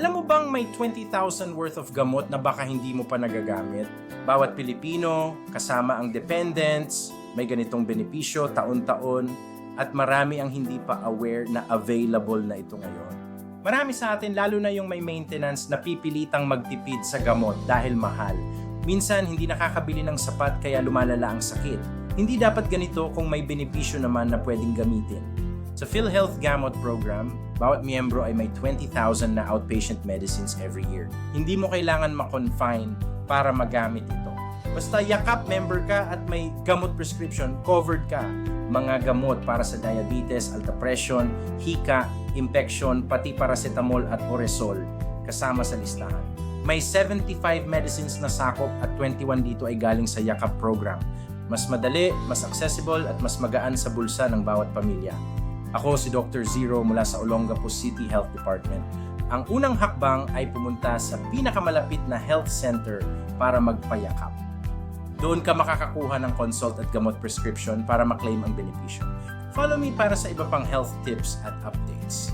Alam mo bang may 20,000 worth of gamot na baka hindi mo pa nagagamit? Bawat Pilipino, kasama ang dependents, may ganitong benepisyo taon-taon at marami ang hindi pa aware na available na ito ngayon. Marami sa atin, lalo na yung may maintenance, na pipilitang magtipid sa gamot dahil mahal. Minsan hindi nakakabili ng sapat kaya lumalala ang sakit. Hindi dapat ganito kung may benepisyo naman na pwedeng gamitin. Sa PhilHealth Gamot Program, bawat miyembro ay may 20,000 na outpatient medicines every year. Hindi mo kailangan ma-confine para magamit ito. Basta yakap member ka at may gamot prescription, covered ka. Mga gamot para sa diabetes, alta presyon, hika, infection, pati paracetamol at oresol kasama sa listahan. May 75 medicines na sakop at 21 dito ay galing sa yakap program. Mas madali, mas accessible at mas magaan sa bulsa ng bawat pamilya. Ako si Dr. Zero mula sa Olongapo City Health Department. Ang unang hakbang ay pumunta sa pinakamalapit na health center para magpayakap. Doon ka makakakuha ng consult at gamot prescription para maklaim ang benepisyo. Follow me para sa iba pang health tips at updates.